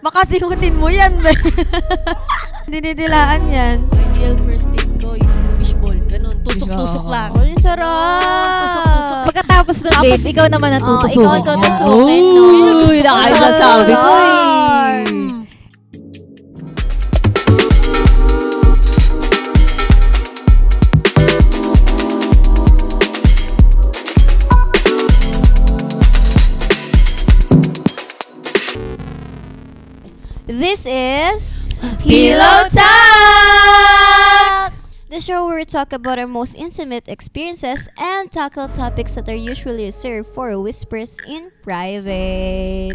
Baka singutin mo yan, be. Dinidilaan yan. Ideal first date ko is fishball. Ganun, tusok-tusok lang. Ang sarap. Tusok-tusok. Pagkatapos ng date, ikaw naman ang tutusukin. Ikaw ang tutusukin, no? Uy, nakasasabi ko. This is Pillow Talk! The show where we talk about our most intimate experiences and tackle topics that are usually reserved for whispers in private.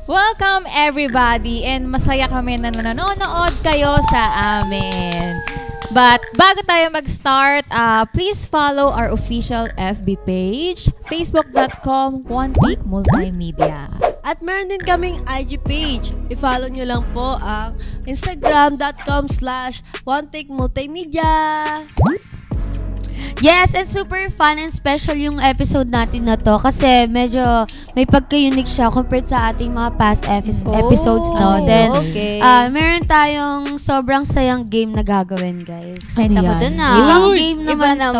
Welcome everybody and masaya kami na nanonood kayo sa amin. But bago tayo mag-start, please follow our official FB page, facebook.com OneTake Multimedia. At meron din kaming IG page. I-follow nyo lang po ang instagram.com/OneTakeMultimedia. Yes, it's super fun and special yung episode natin na to kasi medyo may pagka-unique siya compared sa ating mga past episodes, no? Then, meron tayong sobrang sayang game na gagawin, guys. Ano Ako yan? dun na. Ibang game naman to.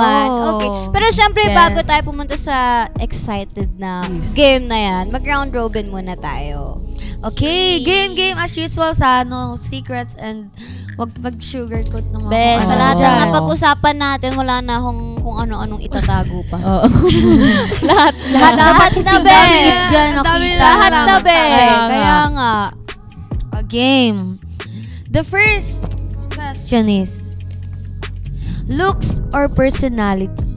Okay. Pero syempre, bago tayo pumunta sa excited na game na yan, mag-round robin muna tayo. Okay, game as usual sa secrets and wag mag-sugarcoat ng mga Bes, sa lahat ng napag-usapan natin, wala na kung ano-anong itatago pa. lahat Lahat na, be. Dyan, nakita. Lahat na, be. Kaya nga. A game. The first question is, looks or personality?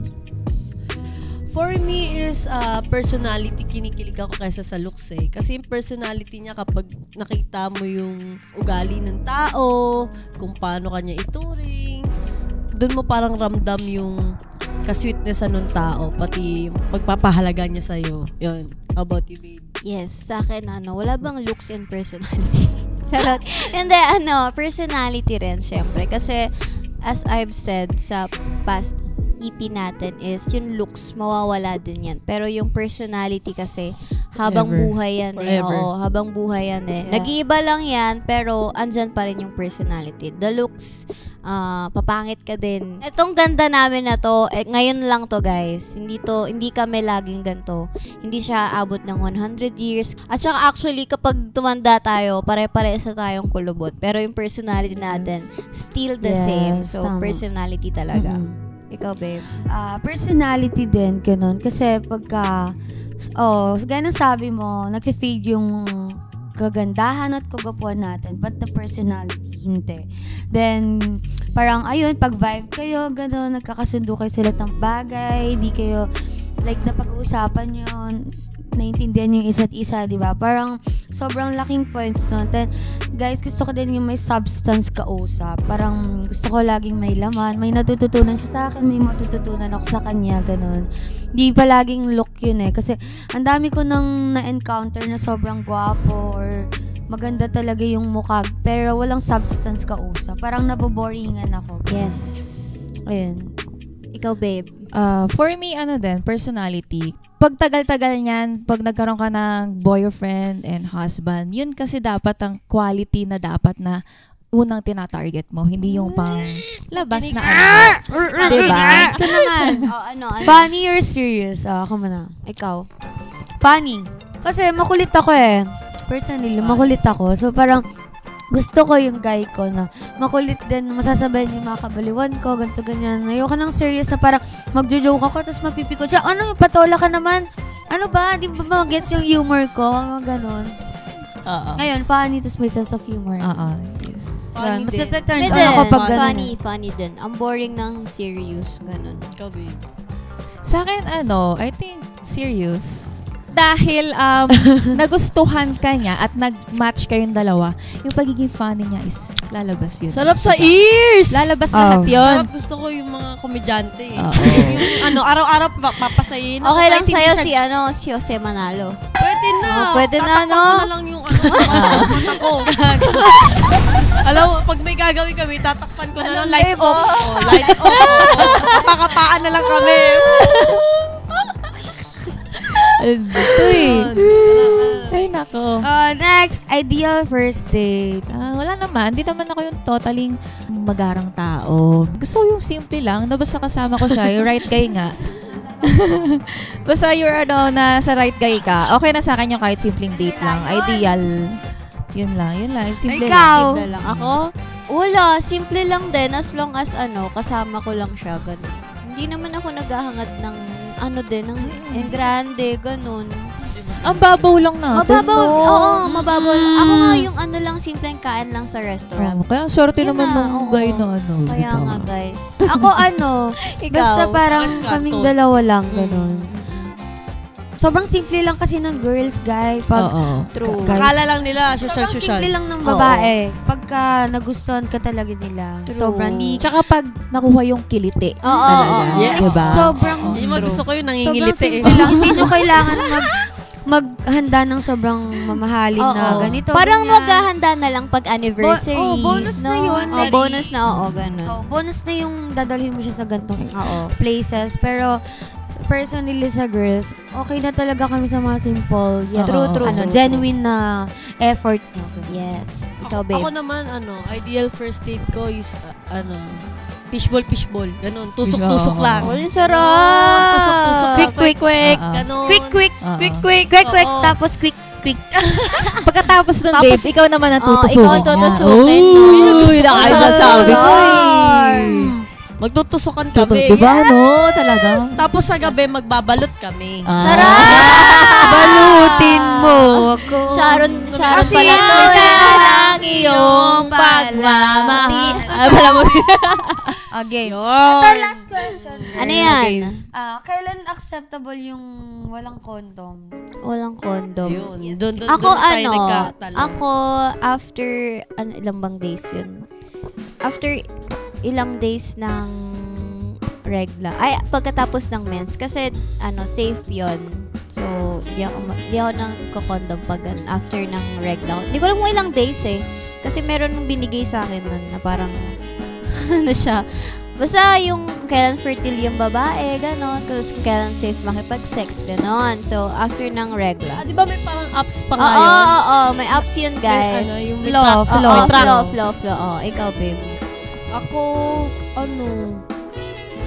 For me is personality, kinikilig ako kaysa sa looks eh. Kasi yung personality niya kapag nakita mo yung ugali ng tao, kung paano kanya ituring, doon mo parang ramdam yung ka-sweetness ng tao, pati yung pagpapahalaga niya sa'yo. Yun. How about you, babe? Yes, sa akin wala bang looks and personality? Charot. Hindi, personality rin syempre. Kasi as I've said sa past EP natin is yung looks, mawawala din yan. Pero yung personality kasi, habang buhay yan eh. Oo, habang buhay yan eh. Yeah. Nag-iiba lang yan, pero andyan pa rin yung personality. The looks, papangit ka din. Itong ganda namin na to, ngayon lang to guys. Hindi kami laging ganito. Hindi siya abot ng 100 years. At saka actually, kapag tumanda tayo, pare-parehas na tayong kulubot. Pero yung personality natin, still the same. So, personality talaga. Ikaw, babe? Personality din, ganun. Kasi pagka, gaya ng sabi mo, nag-fade yung kagandahan at kagapuan natin, but the personality, hindi. Then, parang, ayun, pag vibe kayo, ganun, nagkakasundo kayo sa lahat ng bagay, di kayo, like, napag-uusapan yun, naiintindihan yung isa't isa, di ba? Parang, sobrang laking points no. Then, guys, gusto ko din yung may substance kausap. Parang, gusto ko laging may laman. May natututunan siya sa akin, may matututunan ako sa kanya, ganun. Di pa laging look yun eh. Kasi, ang dami ko nang na-encounter na sobrang gwapo or maganda talaga yung mukha, pero walang substance kausap. Parang naboboringan ako. Yes. Ayun. Ikaw, babe? For me, personality. Pag tagal-tagal niyan, pag nagkaroon ka ng boyfriend and husband, yun kasi dapat ang quality na dapat na unang tinatarget mo. Hindi yung pang labas na Diba? Ito naman. Funny or serious? Ako muna. Ikaw. Funny. Kasi makulit ako eh. Personally, makulit ako. So parang, gusto ko yung guy ko na makulit din, masasabayan yung mga kabaliwan ko, ganito, ganyan. Ayoko nang serious na parang magjo-joke ako, tapos mapipikot siya. Ano, patola ka naman? Ano ba? Di ba mag-gets yung humor ko? Ganon. Ayun, funny, tapos may sense of humor. Yes. Funny Basta din. turn on ako pag ganon. Funny din. Ang boring ng serious, ganon. Ikaw, babe? Sa akin, I think serious. Dahil nagustuhan ka niya at nag-match kayong dalawa, yung pagiging funny niya is lalabas yun. Sarap sa ears! Lalabas lahat yun. Sarap, gusto ko yung mga komedyante eh. Yung araw-araw papasayin. Okay lang sa'yo si Jose Manalo. Pwede na. Pwede na, no? Tatakpan ko na lang yung mata ko. Alam mo, pag may gagawin kami, tatakpan ko na lang lights off. Lights off. Pakapaan na lang kami. Ito eh. Ay, nako. Oo. Next, ideal first date. Wala naman. Hindi naman ako yung totaling magarang tao. Gusto ko yung simple lang na basta kasama ko siya, yung right guy nga. Basta you're nasa right guy ka, okay na sa akin yung kahit simpleng date lang. Ideal. Yun lang. Simple Ikaw? Simple lang. Ako? Wala. Simple lang din as long as kasama ko lang siya. Ganun. Hindi naman ako naghahangad ng ng grande. Ganun. Ang babaw lang natin. Mababaw. Oo, mababaw. Ako nga yung lang, simpleng kain lang sa restaurant. Kaya swerte Yun naman na, ng oo. guy na Kaya diba? nga, guys. Ako Ikaw? basta parang Mas kaming kanto. dalawa lang, ganun. Sobrang simple lang kasi ng girls, guy. Pag, Oo. True. Guys, Akala lang nila, sobrang social. simple lang ng babae. Pagka nagustuhan ka talaga nila. True. Sobrang neat. Tsaka pag nakuha yung kiliti. Oo, talaga. oo. Yes. Diba? Sobrang Hindi mo gusto ko yung Sobrang nangingiliti simple lang. Hindi nyo kailangan maghanda ng sobrang mamahalin na Oo. ganito. Parang ganyan. maghahanda na lang pag anniversaries. bonus na yun. Bonus na, ganun. Bonus na yung dadalhin mo siya sa gantong Oo. places. Pero personally sa girls, okay na talaga kami sa mga simple, yet True, genuine na effort nyo. Yes. Ikaw, babe. Ako naman, ideal first date ko is, fishball. Ganun. Tusok-tusok lang. Oh, yung sarap. Tusok-tusok lang. Quick. Ganun. Quick. Oo. Oo. Tapos quick. Pagkatapos ng date, ikaw naman ang tutusukin ikaw ang tutusukin, no? Uy, nakasasabi ko Magtutusokan kami. Diba, no? Talaga. Tapos sa gabi, magbabalot kami. Sarap! Balutin mo ako. Sharon Kasi pala to. ang iyong pagmamahal. Wala mo. Okay. Last question. Ano yan? Kailan acceptable yung walang condom? Walang condom. Yun. Doon Ako tayo nagkatalo. ako after, ilang bang days yun? After ilang days ng regla. Ay, pagkatapos ng mens. Kasi, safe yon. So, di ako nagko-condom pag after ng regla. Hindi ko alam kung ilang days eh. Kasi meron binigay sa akin nun na parang, siya. Basta yung kailan fertile yung babae, gano'n. Kasi kailan safe makipag-sex, gano'n. So, after ng regla. Di ba may parang apps pa Oo, nga yun? oo, may apps yun, guys. Yung Flow. Flow. Ikaw, babe. Ako,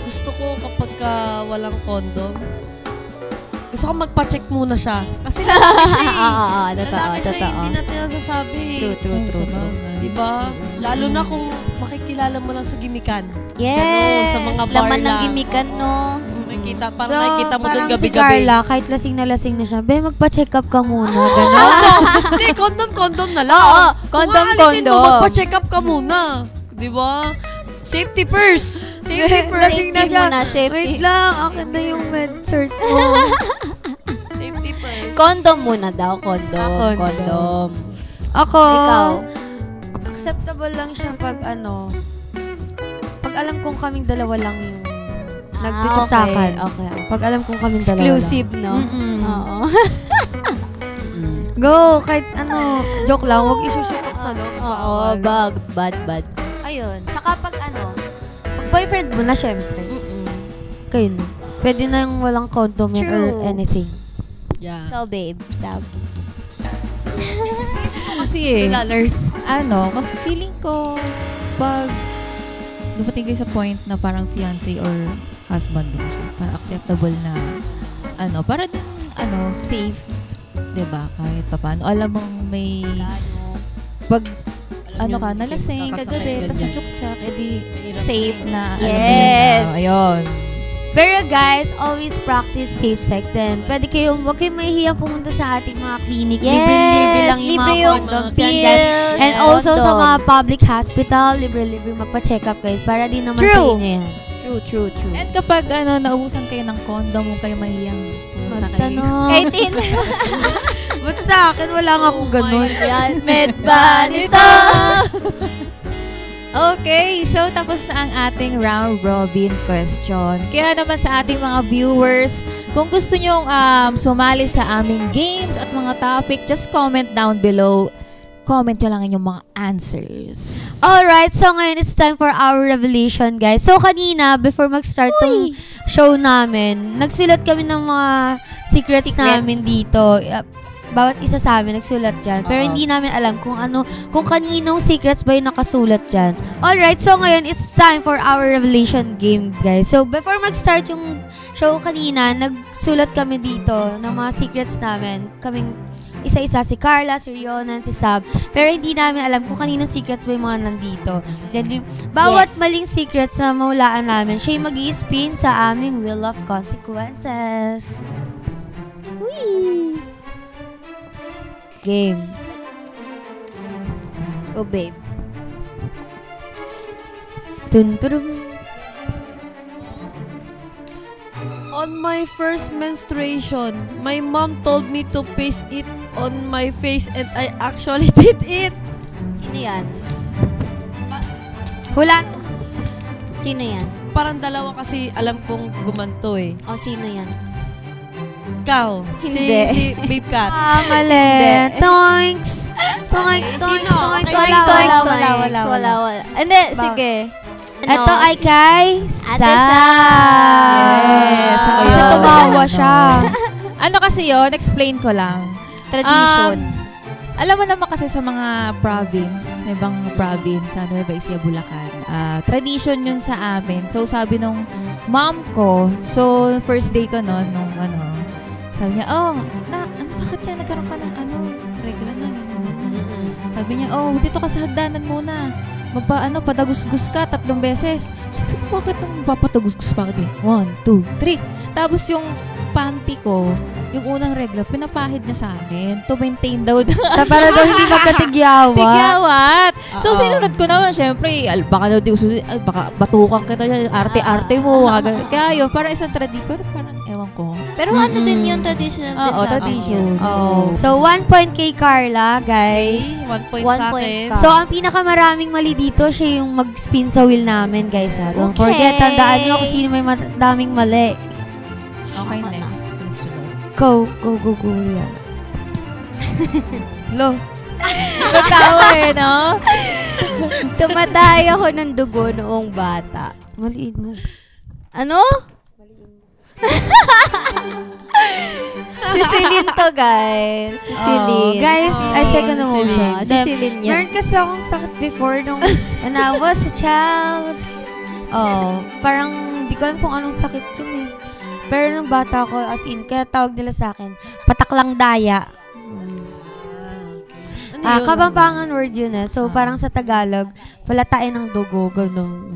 gusto ko kapag walang condom, gusto ko magpa-check muna siya. Kasi lalaki siya eh. Lalaki siya, hindi natin nasasabi. True. Diba? Lalo na kung makikilala mo lang sa gimikan. Yes. Ganun, sa mga bar Laman ng lang. gimikan, Oo. no? Makikita, parang nakikita mo doon parang si gabi-gabi. Carla, kahit lasing na siya, magpa-check up ka muna. Gano'n. Hindi, condom na lang. Oo, Kung aalisin condom. mo, magpa-check up ka muna. Diba? Safety first. Safety first. Lasing na siya. Safety. Wait lang, akin na yung med-cert mo. Safety first. Condom muna daw, condom. Condom. Ako, Ikaw. acceptable lang siya pag pag alam kong kaming dalawa lang yung nagchuchukchakan. Okay. Pag alam kong kaming dalawa Exclusive, no? Mm-mm. Oo. Go, kahit joke lang, huwag isushutok sa loob. Oo, bad. Ayun, tsaka pag pag boyfriend mo na syempre, kayo na. Pwede na yung walang condom yan or True. anything. Yeah. Ikaw, babe. Sab. Kasi Dollars. kasi feeling ko, pag dumating kayo sa point na parang fiancé or husband mo siya, parang acceptable na, para din, safe, diba? Kahit pa paano. Alam mong may, pag, nalasing, kagabi, tas sa chukchak, edi, safe na, Yes. Ayun. Pero guys, always practice safe sex din. Pwede huwag kayong mahihiyang pumunta sa ating mga clinic. Yes, Libre-libre lang yung libre mga yung condoms yan, pills, guys. And also sa condom. mga public hospital, libre-libre magpa-check up guys. Para din naman sa True. inyo yan. True. And kapag, naubusan kayo ng condom, huwag kayo mahiyang pumunta kayo. Magtanong. 18. Ba't sa akin, wala nga akong ganun. Yan, med ba nito? Okay, so tapos na ang ating round robin question. Kaya naman sa ating mga viewers, kung gusto nyong sumali sa aming games at mga topic, just comment down below. Comment nyo lang inyong mga answers. Alright, so ngayon it's time for our revelation, guys. So kanina, before mag-start tong show namin, nagsulat kami ng mga secrets namin dito. bawat isa sa amin nagsulat dyan. Pero hindi namin alam kung kaninong secrets ba yung nakasulat dyan. Alright, so ngayon, it's time for our revelation game, guys. So, before mag-start yung show kanina, nagsulat kami dito ng mga secrets namin. Kaming isa-isa, si Carla, si Rionan, si Sab. Pero hindi namin alam kung kaninong secrets ba yung mga nandito. Then, bawat maling secrets na mahulaan namin, siya yung mag-i-spin sa aming Wheel of Consequences. Whee! Game. Oh, babe. Dun-dun-dun. On my first menstruation, my mom told me to paste it on my face and I actually did it. Sino yan? Hula. Sino yan? Parang dalawa kasi alam kong gumanto eh. O, sino yan? Ikaw. Hindi. Si Babe Cat. Mali. Hindi. Toinks. Toinks, toinks, Sino? toinks. Wala. Hindi, sige. Ito ay kay Ate Sam. Yes, ako Kasi yun. tumawa siya. Ano kasi yun? Explain ko lang. Tradition. Alam mo naman kasi sa mga province, ibang province, Nueva Ecija, Bulacan, tradition yun sa amin. So, sabi nung mom ko, so, first day ko noon, sabi niya, bakit yan? Nagkaroon ka ng regla na, ganyan. Sabi niya, dito ka sa hagdanan muna. Padagusgus ka 3 beses. Sabi ko, bakit nang papatagusgus? Bakit eh? 1, 2, 3. Tapos yung panty ko, yung unang regla, pinapahid niya sa akin to maintain daw. Para daw hindi magkatigyawat. Tigyawat. So, sinunod ko naman, syempre, baka daw baka batukan kita, arte-arte mo. Kaya yun, parang isang pero parang ewan ko. Pero ano din yun, traditional din Oo, sa tradition. So, 1 point kay Carla, guys. 1 point One sa point akin. ka. So, ang pinakamaraming mali dito, siya yung mag-spin sa wheel namin, guys. Ha? Don't Okay. forget, tandaan nyo kung sino may daming mali. Okay, next. Sunod-sunod. Go, Rihanna. Lo. Natawa no? Tumatay ako ng dugo noong bata. Maliit mo. Ano? Si Celine to, guys. Si Celine. Guys, I second emotion. Si Celine yan. Meron kasi akong sakit before nung when I was a child. Parang hindi ko alam kung anong sakit yun eh. Pero nung bata ko, as in, kaya tawag nila sa akin, pataklang daya. Kapampangan word yun eh. So, parang sa Tagalog, palatain ng dugo, gano'n.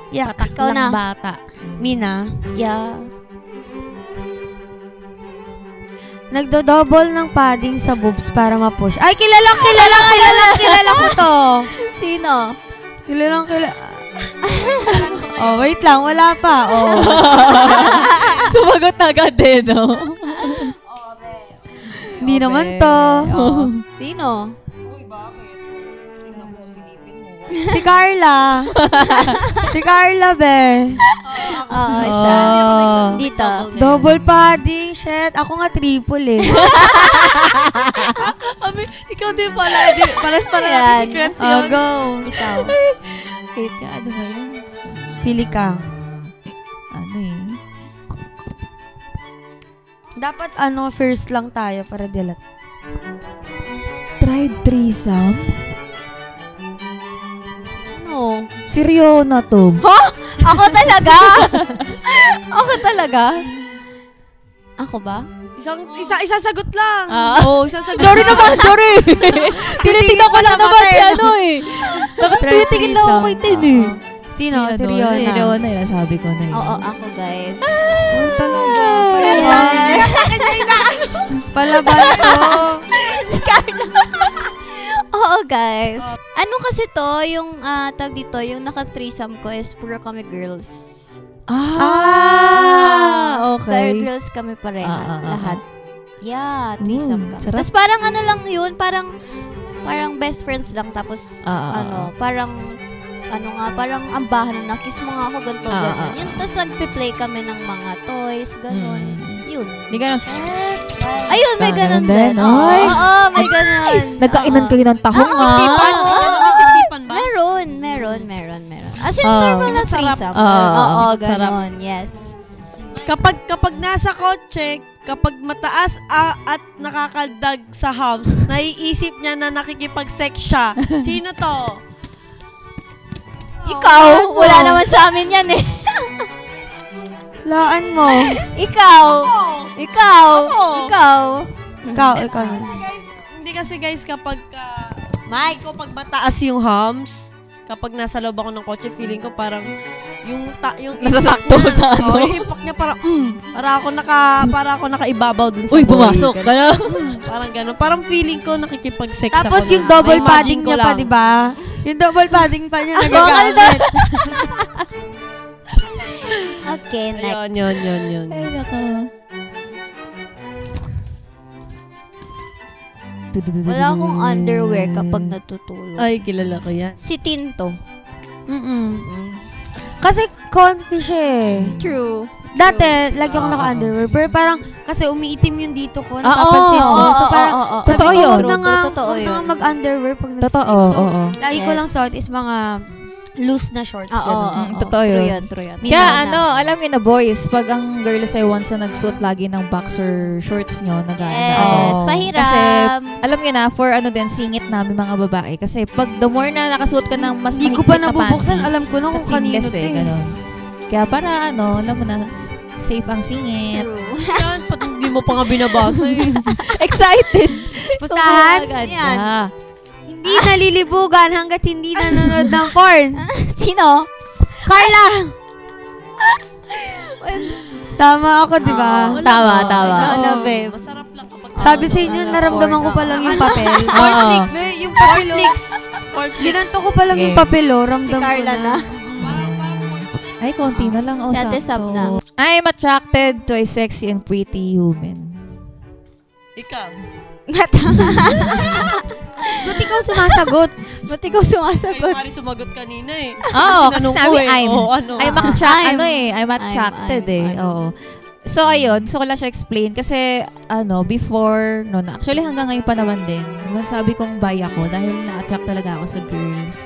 Ikaw na. Bata. Mina, Yeah. nagdo-double ng padding sa boobs para ma-push. Ay, kilala ko to. Sino? Kilala. Wait lang, wala pa. Sumagot agad din, no? Hindi naman to. Sino? Si Carla. Si Carla, be. Oo, siya. Dito. Double padding, shit. Ako nga triple eh. Ikaw din pala. Pares pala Ayan. natin secrets yun. Go. Ikaw. Wait ka, ano ba yun? Pili ka. Ano eh? Dapat first lang tayo para dilat. Tried threesome? Ano? Si Riona to. Ako talaga? Ako talaga? Ako ba? Isasagot lang. Isang sagot. Sorry naman, sorry. Tinitignan ko lang naman si ano eh. Tinitigil lang ako kay Tin eh. Sino? Si Si Riona. Riona, sabi ko na yun. Oo, ako guys. Talaga. Ayan. Palaban to. Oo, guys. Ano kasi to, yung tag dito, yung naka-threesome ko is puro kami girls. Okay. Girls kami pareha, lahat. Yeah, Ooh, threesome kami. sarap. Tapos parang ano lang yun, parang best friends lang. Tapos, parang ambahan na kiss mo nga ako, ganito, gano'n. Yun, tapos nagpe-play kami ng mga toys, gano'n. Yun. Hindi ka na, Ayun, may gano'n din. din. Ay! Oo, may gano'n. nagkainan kayo ng tahong ha? Sipan? May sipan ba? Meron. As in, normal na threesome. Oo, Sarap. gano'n. Yes. Kapag nasa kotse, kapag mataas at nakakaldag sa hams, naiisip niya na nakikipag-sex siya. Sino to? Ikaw, wala naman sa amin yan eh. Laan mo. Ikaw. Ikaw. Ako. Ikaw. Ikaw. Hindi kasi guys, kapag Mike. ko pag mataas yung hums, kapag nasa loob ako ng kotse, feeling ko parang yung Nasasakto impact sa niya, ano? yung impact niya parang, para ako nakaibabaw dun sa Uy, boy. pumasok ka na. Parang gano'n. Parang feeling ko nakikipag-sex ako. Tapos yung na. double Na-imagine padding ko niya pa, lang. di ba? Yung double padding pa niya nagagamit. Okay, next. Yun. Ay, nako. Wala akong underwear kapag natutulog. Ay, kilala ko yan. Si Tinto. Kasi comfy siya eh. True. Dati, lagi ako naka-underwear. Pero parang, kasi umiitim yung dito ko. Oo, Napapansin ko. oo, So parang, oo, oo. sabi Totoo ko, yun. huwag na nga, Totoo huwag na nga yun. mag-underwear pag nag-sleep. Totoo, So, oo. lagi ko Yes. lang suot is mga loose na shorts. Oo, ganun. Totoo True yun. yun, true yun. Kaya alam niyo na boys, pag ang girls ay once na nagsuot lagi ng boxer shorts nyo, Yes, Oo. pahiram. Kasi, alam niyo na, for singit namin mga babae. Kasi pag the more na nakasuot ka ng mas Hindi ko pa mahigpit na nabubuksan. panty, Alam ko na kung kanino seamless to eh. ganun. Kaya para alam mo na, safe ang singit. True. Yan, pati hindi mo pa nga binabasa eh. Excited! Pusahan? Yan. Hindi nalilibugan hanggat hindi nanonood ng porn. Sino? Carla! Tama ako, di ba? Wala Tama, ba? tama. Ano, babe? Masarap lang kapag... Sabi sa inyo, naramdaman ko pa lang yung papel. Oo. May, yung papel, linanto ko pa lang yung Game. papel, ramdam Si Carla ko na. Ay, konti na lang. Si Ate Sam na. I'm attracted to a sexy and pretty woman. Ikaw. Ba't ikaw sumasagot? Ba't ikaw Ay, sumasagot? Mari sumagot kanina eh. Oo, kasi Tinanong sinabi ko eh. I'm. Oo, ano? I'm attracted I'm. Oo. So, ayun. So, ko lang siya explain. Kasi, before, actually hanggang ngayon pa naman din, masabi kong bi ako dahil na-attract talaga ako sa girls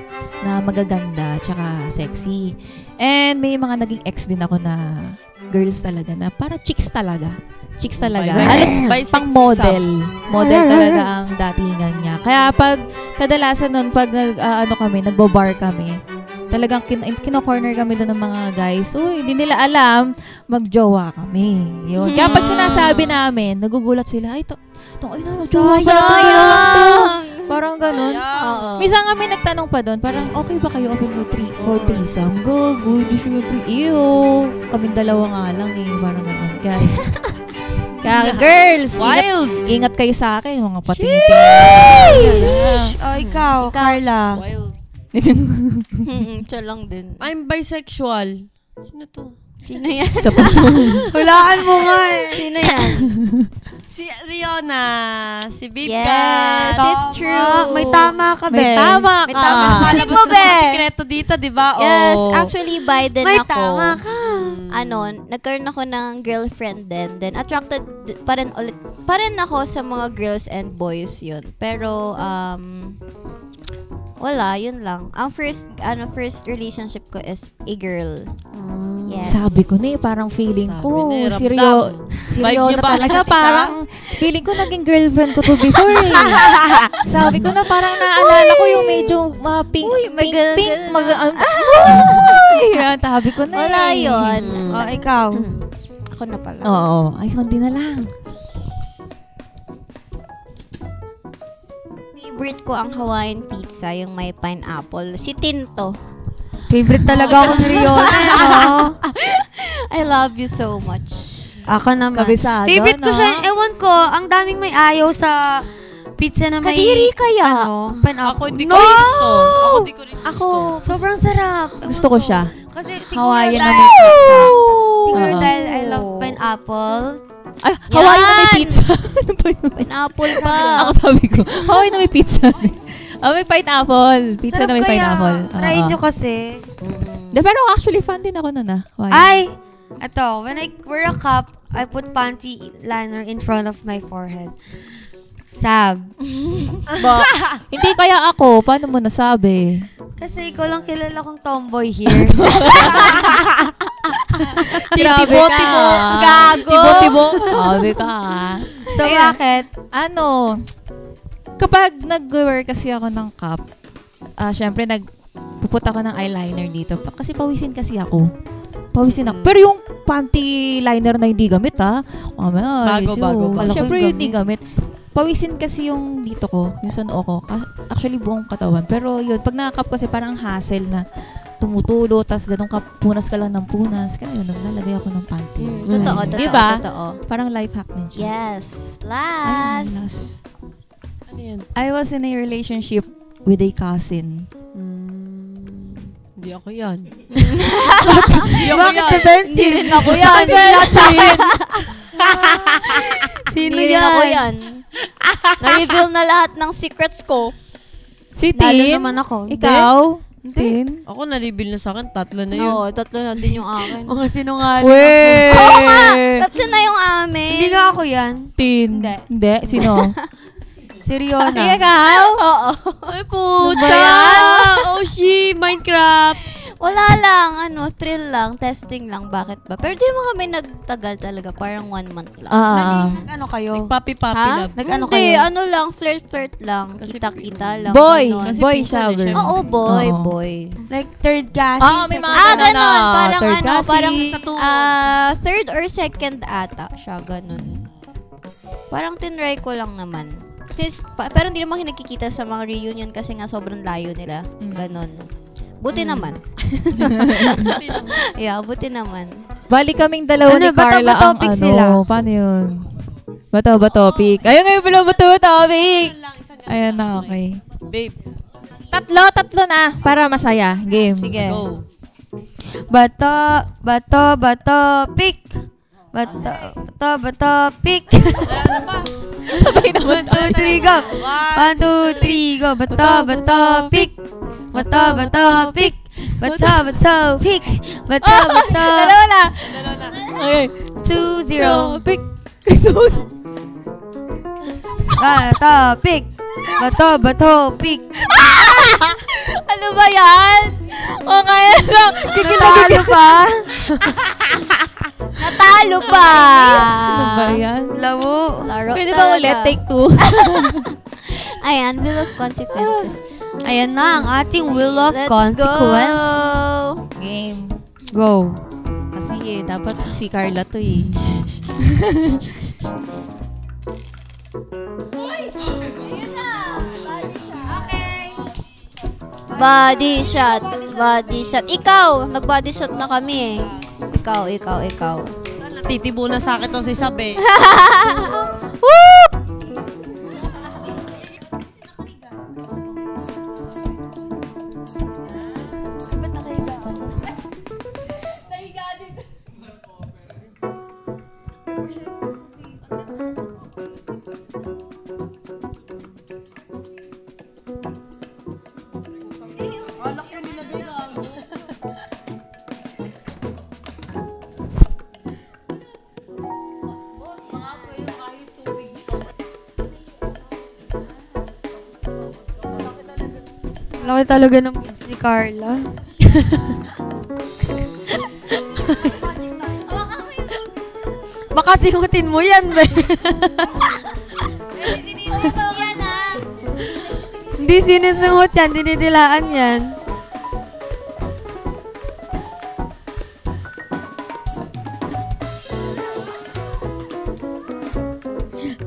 na magaganda tsaka sexy. And may mga naging ex din ako na girls talaga na para chicks talaga. Chicks talaga. Halos Bisexy pang model. Model talaga ang datingan niya. Kaya pag kadalasan nun, pag nagbo-bar kami, talagang kino-corner kami doon ng mga guys. Uy, hindi nila alam, magjowa kami. Yun. Kaya pag sinasabi namin, nagugulat sila, ay, ay na, magjowa pala tayo. Parang ganun. Oo. Minsan kami nagtanong pa doon, parang okay ba kayo open for threesome? Go, hindi syempre. Ew. Kaming dalawa nga lang eh. Parang ganun. Kaya girls, Wild. ingat kayo sa akin, mga pating-ting. Oh, ikaw, Carla. Wild. Siya lang din. I'm bisexual. Sino to? Sino yan? Hulaan mo nga eh. Sino yan? Si Riona. Si Babe Yes, Cat. it's true. May tama ka, May Ben. tama May ka. tama. Galing Malabas mo, na Be. mga sikreto dito, di ba? Yes, Oh. actually, Biden May ako. tama ka. Nagkaroon ako ng girlfriend din. Then, attracted pa rin ako sa mga girls and boys yun. Pero, wala, yun lang. Ang first relationship ko is a girl. Yes. Sabi ko na eh, parang feeling Sabi ko, na eh, seryo Vibe niyo na ba talaga, isa't isa? parang feeling ko naging girlfriend ko to before eh. Sabi ko na parang naalala ko yung medyo pink, Uy, may pink, ganun yan, sabi ko na Wala eh. yun. Oh, ikaw. Ako na pala. Oo, ay hindi na lang. Favorite ko ang Hawaiian pizza, yung may pineapple. Si Tinto. Favorite talaga ako ni Riona, no? I love you so much. Ako naman. Kabisado, Favorite ko no? siya. Ewan ko, ang daming may ayaw sa pizza na may... Kadiri kaya? Pineapple. Ako hindi ko rin gusto. Ako hindi ko rin gusto. Ako, Sobrang sarap. gusto ko siya. Kasi siguro Hawaiian na dahil, may pizza. siguro Oo. dahil I love pineapple. Ay, Hawaii na may Yan! pizza. Ano ba yun? Pineapple pa. Ako sabi ko, Hawaii na may pizza. May pineapple. Pizza Sarap na may kaya. pineapple. Try nyo kasi. Pero actually, fan din ako nun Hawaii. Ay! Ito, when I wear a cup, I put panty liner in front of my forehead. Sab. Hindi kaya ako. Paano mo nasabi? Kasi ikaw lang kilala kong tomboy here. Grabe Tibo-tibo. ka. Gago. Tibo-tibo. Grabe ka, ah. So, Ayan. bakit? Ano, kapag nag-wear kasi ako ng cap, syempre pupunta ako ng eyeliner dito. Kasi pawisin kasi ako. Pawisin ako. Pero yung panty liner na hindi gamit, Bago. Syempre yung hindi gamit. Pawisin kasi yung dito ko, yung sa noo ko. Actually, buong katawan. Pero yun, pag nakakap kasi parang hassle na tumutulo, tas ganun ka, punas ka lang ng punas. Kaya yun, naglalagay ako ng panty. Totoo, Diba? totoo. Parang life hack din siya. Yes. Ayun, Last. last. Ano yan? I was in a relationship with a cousin. Hindi ako yan. Hindi ako Bakit yan. si Benson? Hindi ako yan. Sino Hindi rin ako yan. Na-reveal na lahat ng secrets ko. Si Lalo Tin? naman ako. Ikaw? Tin? Ako na-reveal na sa akin, 3 na yun. Oo, tatlo na din yung akin. Mga sinungaling. Weh! Tatlo na yung amin. Hindi nga ako yan. Tin? Hindi. Hindi? Sino? Si Riona. Ikaw? Oo. Ay, pucha! Oh, Minecraft! Wala lang, thrill lang, testing lang, bakit ba? Pero di mo kami nagtagal talaga, parang 1 month lang. Nag-ano kayo? Papi-papi Ha? love. Nag-ano Hindi, kayo? ano lang, flirt lang, Kasi kita-kita lang. Boy! ganon. Kasi Boy pinsan shower. eh siya. Oo, boy, Oo. boy. Like third kasi. May mga Ah, ganun ganon. na. Parang Third kasi. parang Sa tuhod. third or second ata siya, ganon. Parang tinry ko lang naman. Pero hindi naman nakikita sa mga reunion kasi nga sobrang layo nila. Ganon. Buti naman. Yeah, buti naman. Bali kaming dalawa Ano, ni Carla bato-ba ang topic ano. sila? Paano yun? Bato ba topic? Ayun ngayon pala bato topic. Ayan na, okay. Babe, Tatlo na. Para masaya. Game. Sige. go. Bato, pick. Bato, pick. Sabay naman. 1, 2, 3, go. 1, 2, 3, go. Bato, pick. Bato, pick. Bato, pick. Bato. Dalawa na. Okay. 2, 0. Pick. Bato, pick. Bato, pick. Ano ba yan? Okay lang. Natalo pa. Natalo pa! Ano ba yan? Laro. Laro Pwede ba talaga. ulit? Take 2. Ayan, Wheel of Consequences. Ayan na ang ating wheel of Let's consequence. go! Game. Go. Kasi dapat si Carla to eh. Body shot. Body shot. Ikaw! Nag-body shot na kami eh. Ikaw. Titibo na sa akin to si Sabe. Laki talaga ng boobs si Carla. Baka singutin mo yan, be. Hindi sinusungot yan, dinidilaan yan.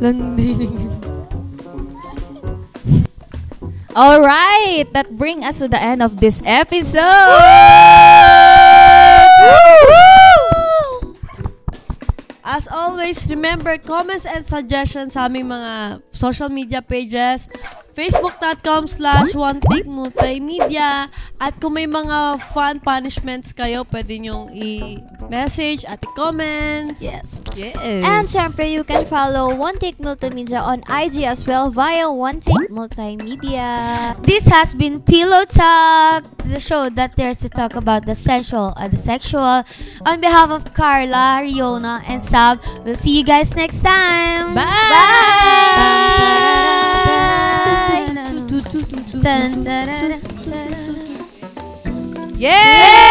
Landing. All right, that brings us to the end of this episode. As always, remember, comments and suggestions sa aming mga social media pages, facebook.com/onethinkmultimedia. At kung may mga fun punishments kayo, pwede nyong i-message at i-comment. Yes. Yes. And syempre, you can follow One Take Multimedia on IG as well via One Take Multimedia. This has been Pillow Talk, the show that dares to talk about the sensual and the sexual. On behalf of Carla, Riona, and Sab, we'll see you guys next time. Bye. Dun, dun, dun, dun. Yeah.